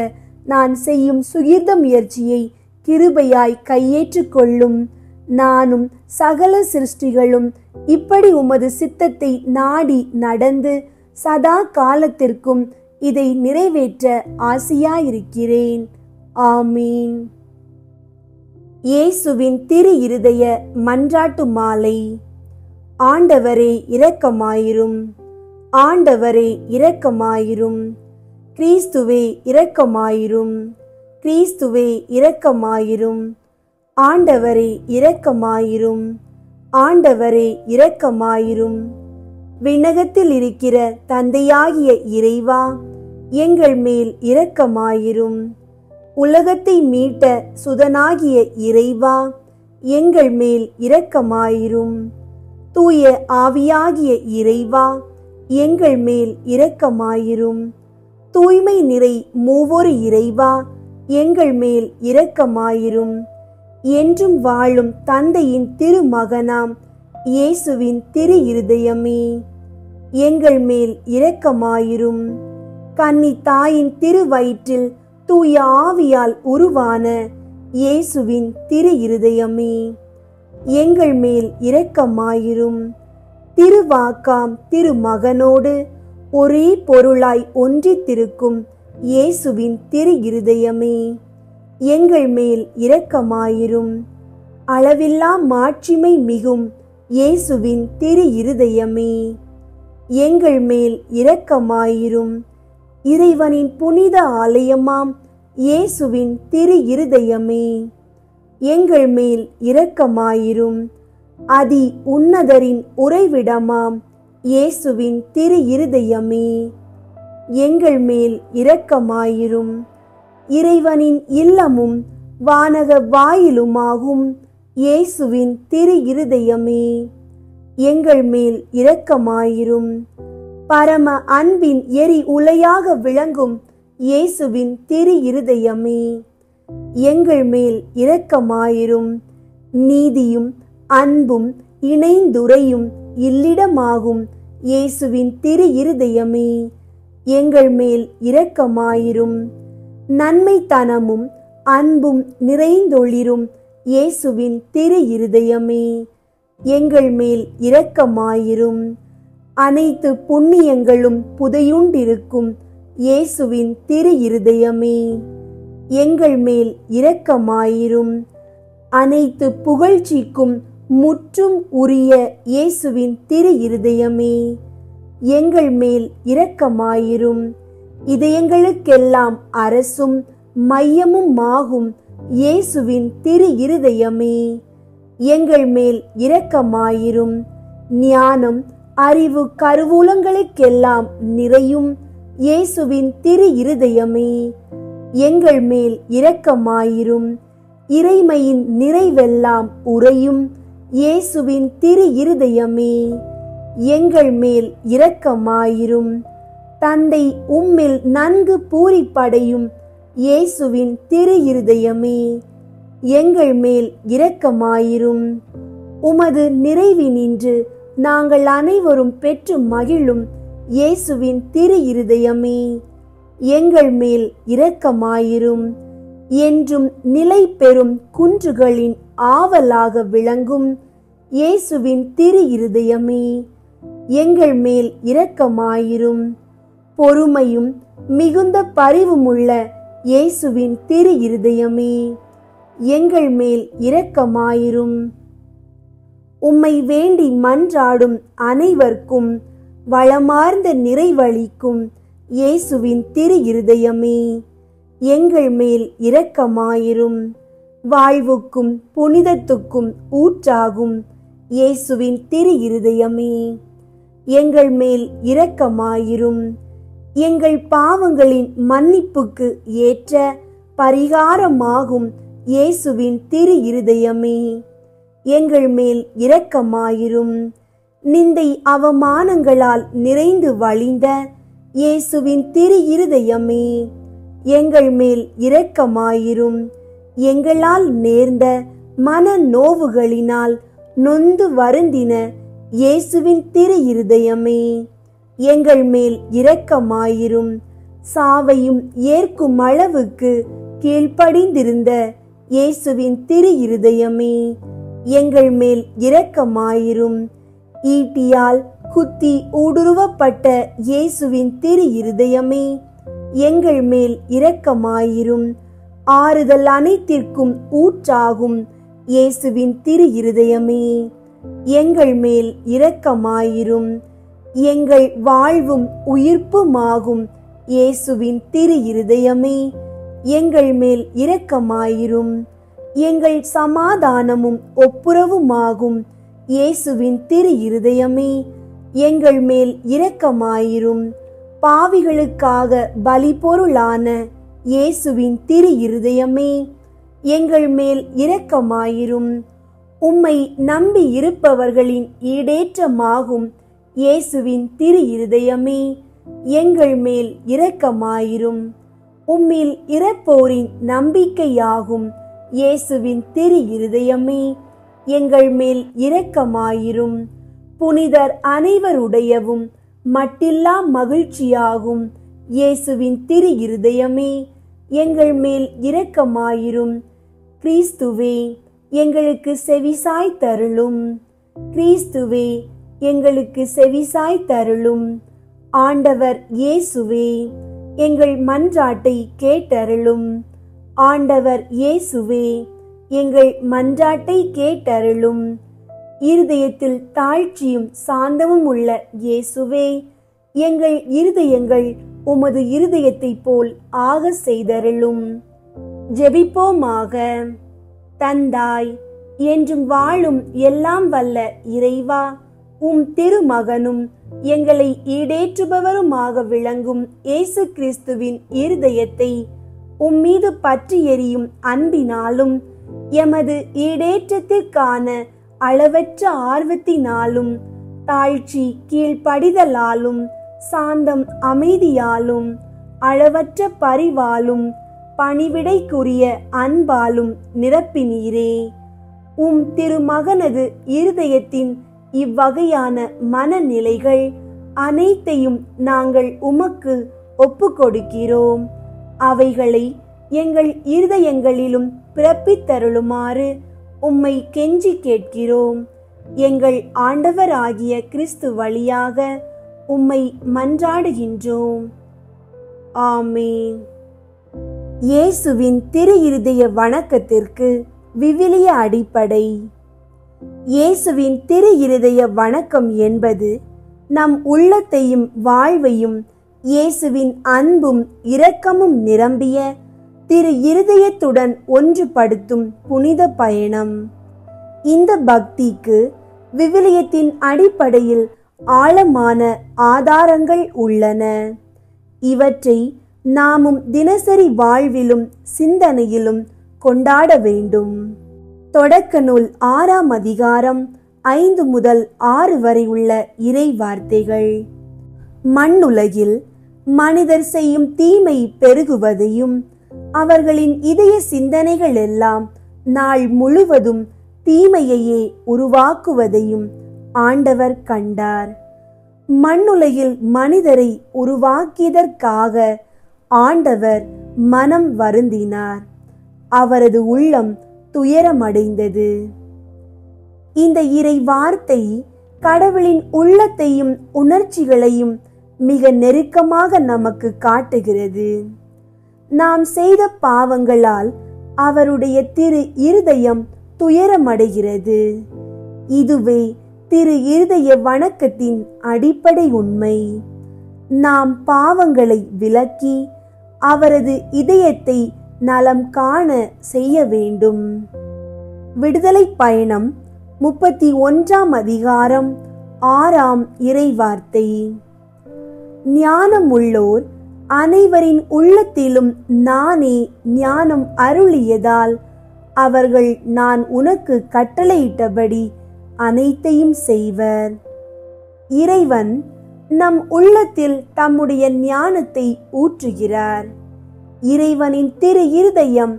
நான் செய்யும் சுகிர்த முயற்சியை கிருபையாய் கையேற்றுக் கொள்ளும். நானும் சகல சிருஷ்டிகளும் இப்படி உமது சித்தத்தை நாடி நடந்து சதா காலத்திற்கும் இதை நிறைவேற்ற ஆசையாயிருக்கிறேன். ஆமீன். இயேசுவின் திரு இருதய மன்றாட்டு மாலை. ஆண்டவரே இரக்கமாயிரும், ஆண்டவரே இரக்கமாயிரும், கிறிஸ்துவே இரக்கமாயிரும், கிறிஸ்துவே இரக்கமாயிரும், ஆண்டவரே இரக்கமாயிரும், ஆண்டவரே இரக்கமாயிரும். விண்ணகத்தில் இருக்கிற தந்தையாகிய இறைவா, எங்கள் மேல் இரக்கமாயிரும். உலகத்தை மீட்ட சுதனாகிய இறைவா, எங்கள் மேல் இரக்கமாயிரும். தூய ஆவியாகிய இறைவா, எங்கள் மேல் இரக்கமாயிரும். தூய்மை நிறை மூவொரு இறைவா, எங்கள் மேல் இரக்கமாயிரும். என்றும் வாழும் தந்தையின் திருமகனாம் இயேசுவின் திரு இருதயமே, எங்கள் மேல் இரக்கமாயிரும். கன்னி தாயின் திருவயிற்றில் தூய ஆவியால் உருவான இயேசுவின் திரு இருதயமே, எங்கள் மேல் இரக்கமாயிரும். திருவாக்காம் திருமகனோடு ஒரே பொருளாய் ஒன்றித்திருக்கும் இயேசுவின் திரு இருதயமே, எங்கள் மேல் இரக்கமாயிரும். அளவில்லா மாட்சிமை மிகும் இயேசுவின் திரு இருதயமே, எங்கள் மேல் இரக்கமாயிரும். இறைவனின் புனித ஆலயமாம் இயேசுவின் திரு இருதயமே, எங்கள் மேல் இரக்கமாயிரும். அதி உன்னதரின் உறைவிடமாம் இயேசுவின் திரு இருதயமே, எங்கள் மேல் இரக்கமாயிரும். இறைவனின் இல்லமும் வானக வாயிலுமாகும் இயேசுவின் திரு இருதயமே, எங்கள் மேல் இரக்கமாயிரும். பரம அன்பின் எரி உலையாக விளங்கும் இயேசுவின் திரு இருதயமே, எங்கள் மேல் இரக்கமாயிரும். நீதியும் அன்பும் இணைந்துரையும் இல்லிடமாகும் இயேசுவின் திரு இருதயமே, எங்கள் மேல் இரக்கமாயிரும். நன்மைத்தனமும் அன்பும் நிறைந்தொளிரும் இயேசுவின் திரு இருதயமே, எங்கள் மேல் இரக்கமாயிரும். அனைத்து புண்ணியங்களும் புதையுண்டிருக்கும் இயேசுவின் திரு இருதயமே, எங்கள் மேல் இரக்கமாயிரும். அனைத்து புகழ்ச்சிக்கும் முற்றும் உரிய இயேசுவின் திரு இருதயமே, எங்கள் மேல் இரக்கமாயிரும். இதயங்களுக்கெல்லாம் அரசும் மையமுமாகும் இயேசுவின் திரு இருதயமே, எங்கள் மேல் இரக்கமாயிரும். ஞானம் அறிவு கருவூலங்களுக்கெல்லாம் நிறையும் இயேசுவின் திரு இருதயமே, எங்கள் மேல் இரக்கமாயிரும். இறைமையின் நிறைவெல்லாம் உறையும் இயேசுவின் திரு இருதயமே, எங்கள் மேல் இரக்கமாயிரும். தந்தை உம்மில் நன்கு பூரிப்படையும் இயேசுவின் திரு இருதயமே, எங்கள் மேல் இரக்கமாயிரும். உமது நிறைவினின்று நாங்கள் அனைவரும் பெற்று மகிழும் இயேசுவின் திரு இருதயமே, எங்கள் மேல் இரக்கமாயிரும். என்றும் நிலை பெறும் குன்றுகளின் ஆவலாக விளங்கும் இயேசுவின் திரு இருதயமே, எங்கள் மேல் இரக்கமாயிரும். பொறுமையும் மிகுந்த பரிவுமுள்ள இயேசுவின் திரு இருதயமே, எங்கள் மேல் இரக்கமாயிரும். உம்மை வேண்டி மன்றாடும் அனைவர்க்கும் வளமார்ந்த நிறைவளிக்கும் இயேசுவின் திரு இருதயமே, எங்கள் மேல் இரக்கமாயிரும். வாழ்வுக்கும் புனிதத்துக்கும் ஊற்றாகும் இயேசுவின் திரு இருதயமே, எங்கள் மேல் இரக்கமாயிரும். எங்கள் பாவங்களின் மன்னிப்புக்கு ஏற்ற பரிகாரமாகும் இயேசுவின் திரு இருதயமே, எங்கள் மேல் இரக்கமாயிரும். நிந்தை அவமானங்களால் நிறைந்து வழிந்த இயேசுவின் திரு இருதயமே, எங்கள் மேல் இரக்கமாயிரும். எங்களால் நேர்ந்த மன நோவுகளினால் நொந்து வருந்தின இயேசுவின் திரு இருதயமே, எங்கள் மேல் இரக்கமாயிரும். சாவையும் ஏற்கும் அளவுக்கு கீழ்ப்படிந்திருந்த இயேசுவின் திரு இருதயமே, எங்கள் மேல் இரக்கமாயிரும். ஈட்டியால் குத்தி ஊடுருவப்பட்ட இயேசுவின் திரு இருதயமே, எங்கள் மேல் இரக்கமாயிரும். ஆறுதல் அனைத்திற்கும் ஊற்றாகும் இயேசுவின் திரு இருதயமே, எங்கள் மேல் இரக்கமாயிரும். எங்கள் வாழ்வும் உயிர்ப்புமாகும் இயேசுவின் திரு இருதயமே, எங்கள் மேல் இரக்கமாயிரும். எங்கள் சமாதானமும் ஒப்புரவுமாகும் இயேசுவின் திரு இருதயமே, எங்கள் மேல் இரக்கமாயிரும். பாவிகளுக்காக பலி பொருளான இயேசுவின் திரு இருதயமே, எங்கள் மேல் இரக்கமாயிரும். உம்மை நம்பி இருப்பவர்களின் ஈடேற்றமாகும் இயேசுவின் திரு இருதயமே, எங்கள் மேல் இரக்கமாயிரும். உம்மில் இறப்போரின் நம்பிக்கையாகும் இயேசுவின் திரு இருதயமே, எங்கள் மேல் இரக்கமாயிரும். புனிதர் அனைவருடையவும் மட்டில்லா மகிழ்ச்சியாகும் இயேசுவின் திரு இருதயமே, எங்கள் மேல் இரக்கமாயிரும். கிறிஸ்துவே, எங்களுக்கு செவிசாய் தருளும். கிறிஸ்துவே, எங்களுக்கு செவிசாய் தருளும். ஆண்டவர் இயேசுவே, எங்கள் மன்றாட்டை கேட்டருளும். ஆண்டவர் இயேசுவே, எங்கள் மன்றாட்டை கேட்டருளும். இருதயத்தில் தாழ்ச்சியும் சாந்தமும் உள்ள இயேசுவே, எங்கள் இருதயங்கள் உமது இருதயத்தைப் போல் ஆக செய்தருளும். ஜெபிப்போமாக. தந்தாய், என்றும் வாழும் எல்லாம் வல்ல இறைவா, உம் திருமகனும் எங்களை ஈடேற்றுபவருமாக விளங்கும் இயேசு கிறிஸ்துவின் இருதயத்தை உம்மீது பற்றி எரியும் அன்பினாலும் எமது ஈடேற்றத்திற்கான அளவற்ற ஆர்வத்தினாலும் தாழ்ச்சி கீழ்ப்படிதலாலும் சாந்தம் அமைதியாலும் அளவற்ற பரிவாலும் பணிவிடைக்குரிய அன்பாலும் நிரப்பினீரே. உம் திருமகனது இருதயத்தின் இவ்வகையான மனநிலைகள் அனைத்தையும் நாங்கள் உமக்கு ஒப்புக்கொடுக்கிறோம். அவைகளை எங்கள் இருதயங்களிலும் பிறப்பித்தருளுமாறு உம்மை கெஞ்சி கேட்கிறோம். எங்கள் ஆண்டவராகிய கிறிஸ்து வழியாக உம்மை மன்றாடுகின்றோம். ஆமென். இயேசுவின் திரு இருதய வணக்கத்திற்கு விவிலிய அடிப்படை. இயேசுவின் திரு இருதய வணக்கம் என்பது நம் உள்ளத்தையும் வாழ்வையும் இயேசுவின் அன்பும் இரக்கமும் நிரம்பிய திரு இருதயத்துடன் ஒன்றுபடுத்தும் புனித பயணம். இந்த பக்திக்கு விவிலியத்தின் அடிப்படையில் ஆழமான ஆதாரங்கள் உள்ளன. இவற்றை நாமும் தினசரி வாழ்விலும் சிந்தனையிலும் கொண்டாட வேண்டும். தொடக்க நூல் 6ஆம் அதிகாரம் 5 முதல் 6 வரை உள்ள இறை வார்த்தைகள். மண்ணுலகில் மனிதர் செய்யும் தீமை பெருகுவதையும் அவர்களின் இதய சிந்தனைகள் எல்லாம் நாள் முழுவதும் தீமையையே உருவாக்குவதையும் ஆண்டவர் கண்டார். மண்ணுலகில் மனிதரை உருவாக்கியதற்காக ஆண்டவர் மனம் வருந்தினார். அவரது உள்ளம் துயரமடைந்தது. இந்த இறை வார்த்தை கடவுளின் உள்ளத்தையும் உணர்ச்சிகளையும் மிக நெருக்கமாக நமக்கு காட்டுகிறது. நாம் செய்த பாவங்களால் அவருடைய திரு இருதயம் துயரமடைகிறது. இதுவே திரு இருதய வணக்கத்தின் அடிப்படை உண்மை. நாம் பாவங்களை விலக்கி அவரது இதயத்தை நலம் காண செய்ய வேண்டும். விடுதலை பயணம் 31ஆம் அதிகாரம் 6ஆம் இறை வார்த்தை. ஞானம் உள்ளோர் அனைவரின் உள்ளத்திலும் நானே ஞானம் அருளியதால் அவர்கள் நான் உனக்கு கட்டளையிட்டபடி அனைத்தையும் செய்வர். இறைவன் நம் உள்ளத்தில் தம்முடைய ஞானத்தை ஊற்றுகிறார். இறைவனின் திரு இருதயம்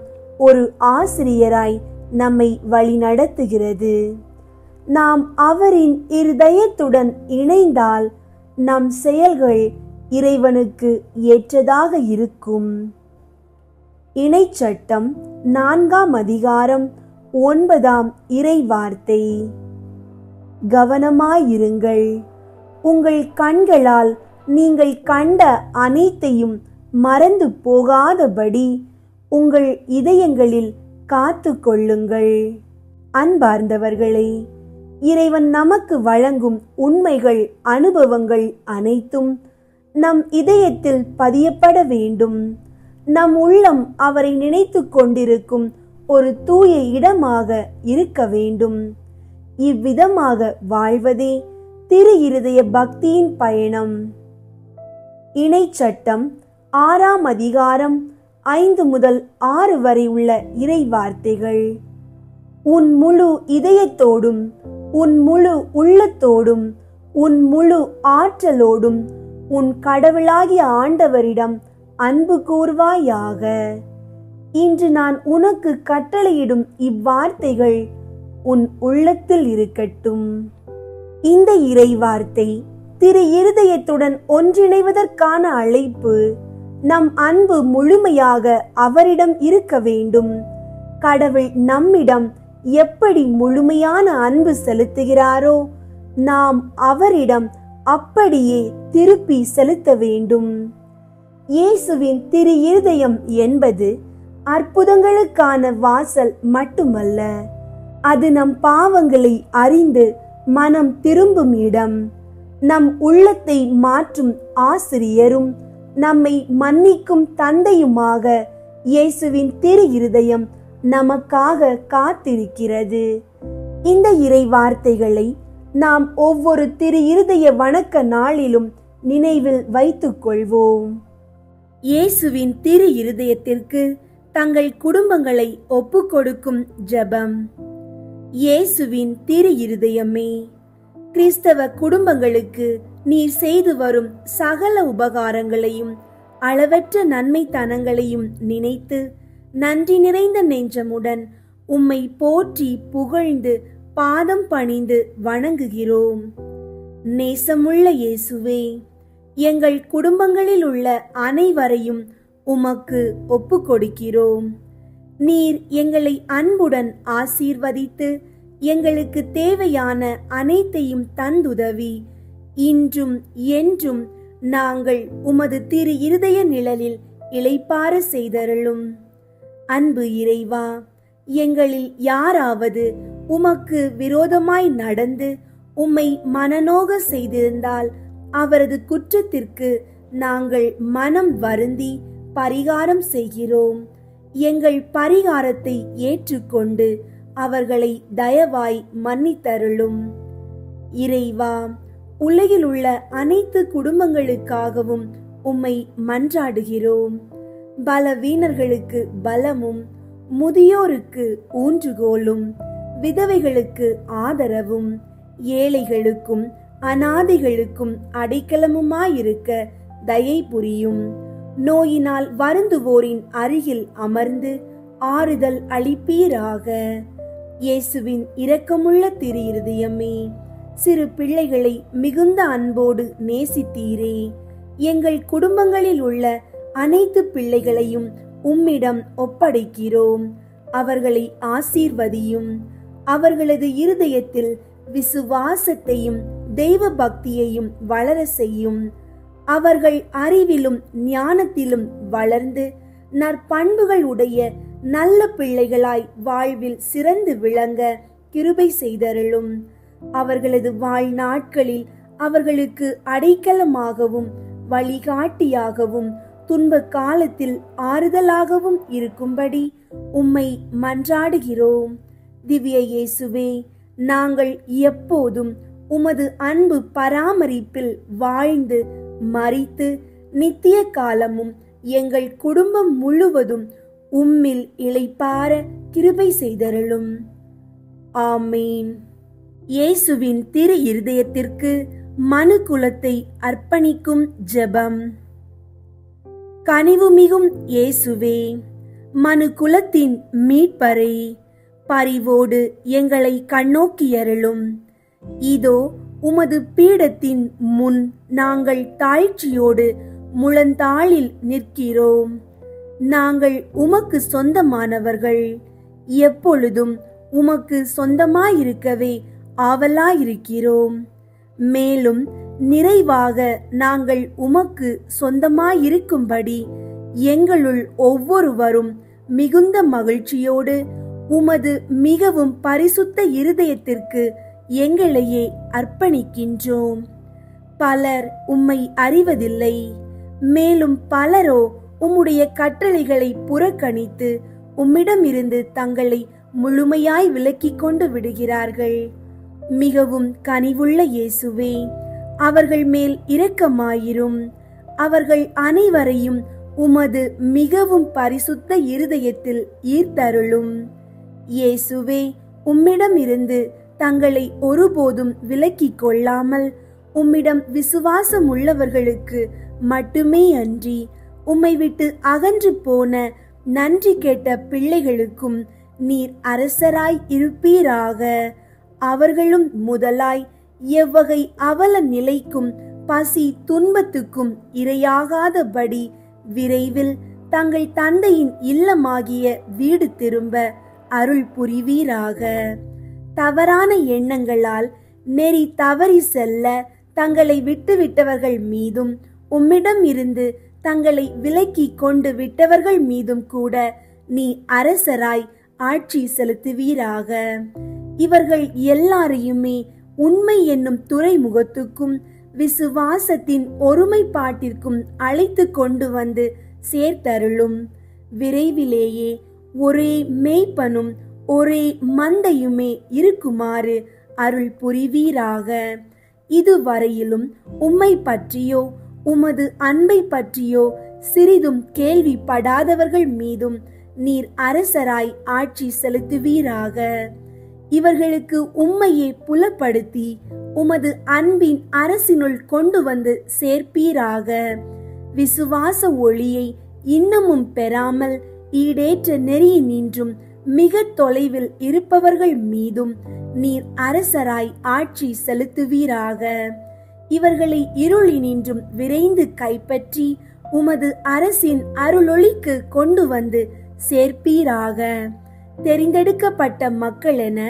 ஒரு ஆசிரியராய் நம்மை வழிநடத்துகிறது. நாம் அவரின் இருதயத்துடன் இணைந்தால் நம் செயல்கள் இறைவனுக்கு ஏற்றதாக இருக்கும். இணைச்சட்டம் 4ஆம் அதிகாரம் 9ஆம் இறை வார்த்தை. கவனமாயிருங்கள், உங்கள் கண்களால் நீங்கள் கண்ட அனைத்தையும் மறந்து போகாதபடி உங்கள் இதயங்களில் காத்து கொள்ளுங்கள். அன்பார்ந்தவர்களே, இறைவன் நமக்கு வழங்கும் உண்மைகள் அனுபவங்கள் அனைத்தும் நம் இதயத்தில் பதியப்பட வேண்டும். நம் உள்ளம் அவரை நினைத்து கொண்டிருக்கும் ஒரு தூய இடமாக இருக்க வேண்டும். இவ்விதமாக வாழ்வதே திரு இருதய பக்தியின் பயணம். இணைச்சட்டம் 6ஆம் அதிகாரம் 5 முதல் 6 வரை உள்ள இறை வார்த்தைகள். உன் முழு இதயத்தோடும் உன் முழு உள்ளத்தோடும் உன் முழு ஆற்றலோடும் உன் கடவுளாகிய ஆண்டவரிடம் அன்பு கூர்வாயாக. இன்று நான் உனக்கு கட்டளையிடும் இவ்வார்த்தைகள் உன் உள்ளத்தில் இருக்கட்டும். இந்த இறை வார்த்தை திரு இருதயத்துடன் ஒன்றிணைவதற்கான அழைப்பு. நம் அன்பு முழுமையாக அவரிடம் இருக்க வேண்டும். கடவுள் நம்மிடம் எப்படி முழுமையான அன்பு செலுத்துகிறாரோ நாம் அவரிடம் அப்படியே திருப்பி செலுத்த வேண்டும். இயேசுவின் திரு இருதயம் என்பது அற்புதங்களுக்கான வாசல் மட்டுமல்ல, அது நம் பாவங்களை அறிந்து மனம் திரும்பும் இடம். நம் உள்ளத்தை மாற்றும் ஆசிரியரும் நம்மை மன்னிக்கும் தந்தையுமாக இயேசுவின் திரு இருதயம் நமக்காக காத்திருக்கிறது. இந்த இறை வார்த்தைகளை நாம் ஒவ்வொரு திரு இருதய வணக்க நாளிலும் நினைவில் வைத்துக் கொள்வோம். இயேசுவின் திரு இருதயத்திற்கு தங்கள் குடும்பங்களை ஒப்புக்கொடுக்கும் ஜெபம். இயேசுவின் திரு இருதயமே, கிறிஸ்தவ குடும்பங்களுக்கு நீர் செய்து வரும் சகல உபகாரங்களையும் அளவற்ற நன்மைத்தனங்களையும் நினைத்து நன்றி நிறைந்த நெஞ்சமுடன் உம்மை போற்றி புகழ்ந்து பாதம் பணிந்து வணங்குகிறோம். நேசமுள்ள இயேசுவே, எங்கள் குடும்பங்களில் உள்ள அனைவரையும் உமக்கு ஒப்புக்கொடுக்கிறோம். நீர் எங்களை அன்புடன் ஆசீர்வதித்து எங்களுக்கு தேவையான அனைத்தையும் தந்துதவி இன்றும் என்றும் நாங்கள் உமது திரு இருதய நிழலில் இளைப்பாற செய்தருளும். அன்பு இறைவா, எங்களில் யாராவது உமக்கு விரோதமாய் நடந்து உம்மை மனநோக செய்திருந்தால் அவரது குற்றத்திற்கு நாங்கள் மனம் வருந்தி பரிகாரம் செய்கிறோம். எங்கள் பரிகாரத்தை ஏற்றுக்கொண்டு அவர்களை தயவாய் மன்னித்தருளும். இறைவா, உலகில் உள்ள அனைத்து குடும்பங்களுக்காகவும் உம்மை மன்றாடுகிறோம். பலவீனர்களுக்கு பலமும், முதியோருக்கு ஊன்றுகோலும், விதவைகளுக்கு ஆதரவும், ஏழைகளுக்கும் அநாதைகளுக்கும் அடைக்கலமுமாயிருக்க தயை புரியும். நோயினால் வருந்துவோரின் அருகில் அமர்ந்து ஆறுதல் அளிப்பீராக. இயேசுவின் இரக்கமுள்ள திரு இருதயமே, சிறு பிள்ளைகளை மிகுந்த அன்போடு நேசித்தீரே. எங்கள் குடும்பங்களில் உள்ள அனைத்து பிள்ளைகளையும் உம்மிடம் ஒப்படைக்கிறோம். அவர்களை ஆசீர்வதியும். அவர்களது இருதயத்தில் விசுவாசத்தையும் தெய்வ பக்தியையும் வளர செய்யும். அவர்கள் அறிவிலும் ஞானத்திலும் வளர்ந்து நற்பண்புகள் உடைய நல்ல பிள்ளைகளாய் வாழ்வில் சிறந்து விளங்க கிருபை செய்தருளும். அவர்களது வாழ்நாட்களில் அவர்களுக்கு அடைக்கலமாகவும் வழிகாட்டியாகவும் துன்ப காலத்தில் ஆறுதலாகவும் இருக்கும்படி உம்மை மன்றாடுகிறோம். திவ்ய இயேசுவே, நாங்கள் எப்போதும் உமது அன்பு பராமரிப்பில் வாழ்ந்து மரித்து நித்திய காலமும் எங்கள் குடும்பம் முழுவதும் உம்மில் இளைப்பாற கிருபை செய்தருளும். ஆமீன். இயேசுவின் திரு இருதயத்திற்கு மனு குலத்தை அர்ப்பணிக்கும் ஜெபம். கனிவுமிகும் இயேசுவே, மனு குலத்தின் மீட்பரே, பரிவோடு எங்களை கண்ணோக்கியருளும். இதோ உமது பீடத்தின் முன் நாங்கள் தாழ்ச்சியோடு முழந்தாளில் நிற்கிறோம். நாங்கள் உமக்கு சொந்தமானவர்கள். எப்பொழுதும் உமக்கு சொந்தமாயிருக்கவே ஆவலாயிருக்கிறோம். மேலும் நிறைவாக நாங்கள் உமக்கு சொந்தமாயிருக்கும்படி எங்களுள் ஒவ்வொருவரும் மிகுந்த மகிழ்ச்சியோடு உமது மிகவும் பரிசுத்த இருதயத்திற்கு எங்களையே அர்ப்பணிக்கின்றோம். பலர் உம்மை அறிவதில்லை. மேலும் பலரோ உம்முடைய கட்டளைகளை புறக்கணித்து உம்மிடமிருந்து தங்களை முழுமையாய் விலக்கிக் கொண்டு விடுகிறார்கள். மிகவும் கனிவுள்ள இயேசுவே, அவர்கள் மேல் இரக்கமாயிரும். அவர்கள் அனைவரையும் உமது மிகவும் பரிசுத்த இருதயத்தில் ஈர்த்தருளும். இயேசுவே, உம்மிடமிருந்து தங்களை ஒருபோதும் விலக்கிக் கொள்ளாமல் உம்மிடம் விசுவாசம் உள்ளவர்களுக்கு மட்டுமே அன்றி உம்மை விட்டு அகன்று போன நன்றி கேட்ட பிள்ளைகளுக்கும் நீர் அரசராய் இருப்பீராக. அவர்களும் முதலாய் எவ்வகை அவல நிலைக்கும் பசி துன்பத்துக்கும் இரையாகாதபடி விரைவில் தங்கள் தந்தையின் இல்லமாகிய வீடு திரும்ப அருள் புரிவீராக. தவறான எண்ணங்களால் நெறி தவறி செல்ல தங்களை விட்டுவிட்டவர்கள் மீதும் உம்மிடம் இருந்து தங்களை விலக்கி கொண்டு விட்டவர்கள் மீதும் கூட நீ அரசராய் ஆட்சி செலுத்துவீராக. இவர்கள் எல்லாரையுமே உண்மை என்னும் துறைமுகத்துக்கும் விசுவாசத்தின் ஒருமைப்பாட்டிற்கும் அழைத்து கொண்டு வந்து சேர்த்தருளும். விரைவிலேயே ஒரே மேய்ப்பனும் ஒரே மந்தையுமே இருக்குமாறு அருள் புரிவீராக. இதுவரையிலும் உம்மை பற்றியோ உமது அன்பை பற்றியோ சிறிதும் கேள்விப்படாதவர்கள் மீதும் நீர் அரசராய் ஆட்சி செலுத்துவீராக. இவர்களுக்கு உம்மையே புலப்படுத்தி உமது அன்பின் அரசினுள் கொண்டு வந்து சேர்ப்பீராக. விசுவாச ஒளியை இன்னமும் பெறாமல் ஈடேற்ற நெறியினின்றும் மிக தொலைவில் இருப்பவர்கள் மீதும் நீர் அரசராய் ஆட்சி செலுத்துவீராக. இவர்களை இருளினின்றும் விரைந்து கைப்பற்றி உமது அரசின் அருளொளிக்கு கொண்டு வந்து சேர்ப்பீராக. தெரிந்தெடுக்கப்பட்ட மக்கள் என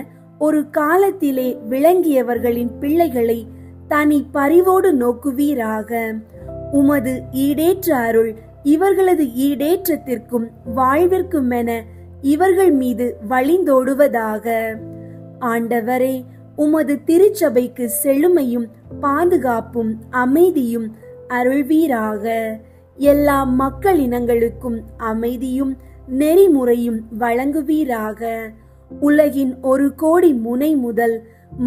ஒரு காலத்திலே விளங்கியவர்களின் பிள்ளைகளை தனி பரிவோடு நோக்குவீராக. உமது ஈடேற்ற அருள் இவர்களது ஈடேற்றத்திற்கும் வாழ்விற்கும் என இவர்கள் மீது வழிந்தோடுவதாக. ஆண்டவரே, உமது திருச்சபைக்கு செழுமையும் பாதுகாப்பும் அமைதியும் அருள்வீராக. எல்லா மக்களினங்களுக்கும் அமைதியும் நெறிமுறையும் வழங்குவீராக. உலகின் 1 கோடி முனை முதல்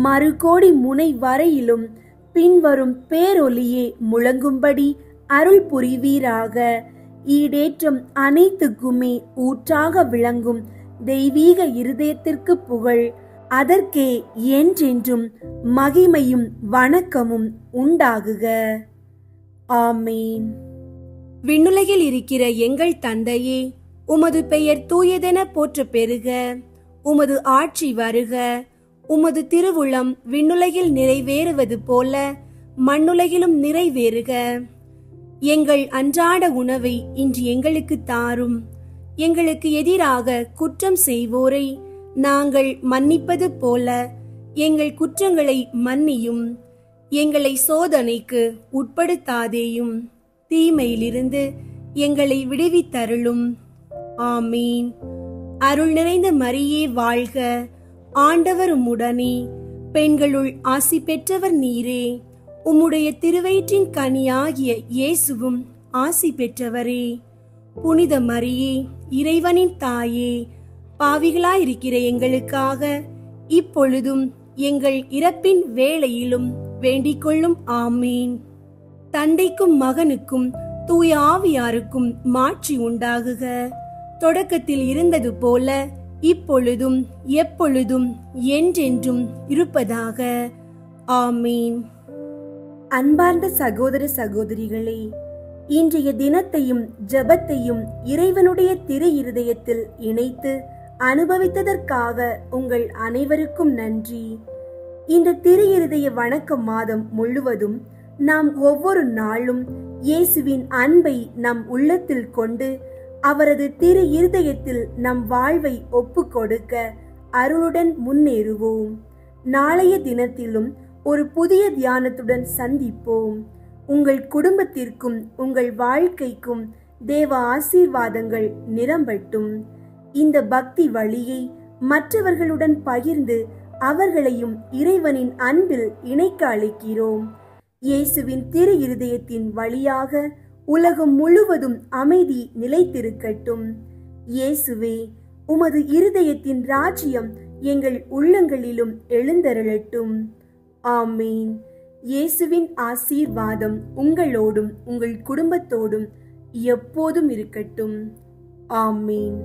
மறு கோடி முனை வரையிலும் பின்வரும் பேரொலியே முழங்கும்படி அருள் புரிவீராக. ஈடேற்றம் அனைத்துக்குமே ஊற்றாக விளங்கும் தெய்வீக இருதயத்திற்கு புகழ். அதற்கே என்றென்றும் மகிமையும் வணக்கமும் உண்டாகுக. ஆமேன். விண்ணுலகில் இருக்கிற எங்கள் தந்தையே, உமது பெயர் தூயதென போற்ற பெறுக. உமது ஆட்சி வருக. உமது திருவுளம் விண்ணுலகில் நிறைவேறுவது போல மண்ணுலகிலும் நிறைவேறுக. எங்கள் அன்றாட உணவை இன்று எங்களுக்கு தாரும். எங்களுக்கு எதிராக குற்றம் செய்வோரை நாங்கள் மன்னிப்பது போல எங்கள் குற்றங்களை மன்னியும். எங்களை சோதனைக்கு உட்படுத்தாதேயும், தீமையிலிருந்து எங்களை விடுவித்தருளும். ஆமீன். அருள் நிறைந்த மரியே வாழ்க. ஆண்டவர் உம்முடனே, பெண்களுள் ஆசி பெற்றவர் நீரே. உம்முடைய திருவயிற்றின் கனியாகிய இயேசுவும் ஆசி பெற்றவரே. புனித மரியே, இறைவனின் தாயே, பாவிகளாயிருக்கிற எங்களுக்காக இப்பொழுதும் எங்கள் இறப்பின் வேளையிலும் வேண்டிக் கொள்ளும். ஆமீன். தந்தைக்கும் மகனுக்கும் தூய ஆவியாருக்கும் மாட்சி உண்டாகுக. தொடக்கத்தில் இருந்தது போல இப்பொழுதும் எப்பொழுதும் என்றென்றும் இருப்பதாக. ஆமீன். அன்பார்ந்த சகோதர சகோதரிகளே, இன்றைய தினத்தையும் ஜெபத்தையும் இறைவனுடைய திரு இருதயத்தில் இணைத்து அனுபவித்ததற்காக உங்கள் அனைவருக்கும் நன்றி. இந்த திரு இருதய வணக்க மாதம் முழுவதும் நாம் ஒவ்வொரு நாளும் இயேசுவின் அன்பை நம் உள்ளத்தில் கொண்டு அவரது திரு இருதயத்தில் நம் வாழ்வை ஒப்பு கொடுக்க அருளுடன் முன்னேறுவோம். நாளைய தினத்திலும் ஒரு புதிய தியானத்துடன் சந்திப்போம். உங்கள் குடும்பத்திற்கும் உங்கள் வாழ்க்கைக்கும் தேவ ஆசீர்வாதங்கள் நிரம்பட்டும். இந்த பக்தி வழியை மற்றவர்களுடன் பகிர்ந்து அவர்களையும் இறைவனின் அன்பில் இணைக்க அழைக்கிறோம். இயேசுவின் திரு இருதயத்தின் வழியாக உலகம் முழுவதும் அமைதி நிலைத்திருக்கட்டும். இயேசுவே, உமது இருதயத்தின் ராஜ்யம் எங்கள் உள்ளங்களிலும் எழுந்தருளட்டும். ஆமீன். இயேசுவின் ஆசீர்வாதம் உங்களோடும் உங்கள் குடும்பத்தோடும் எப்போதும் இருக்கட்டும். ஆமீன்.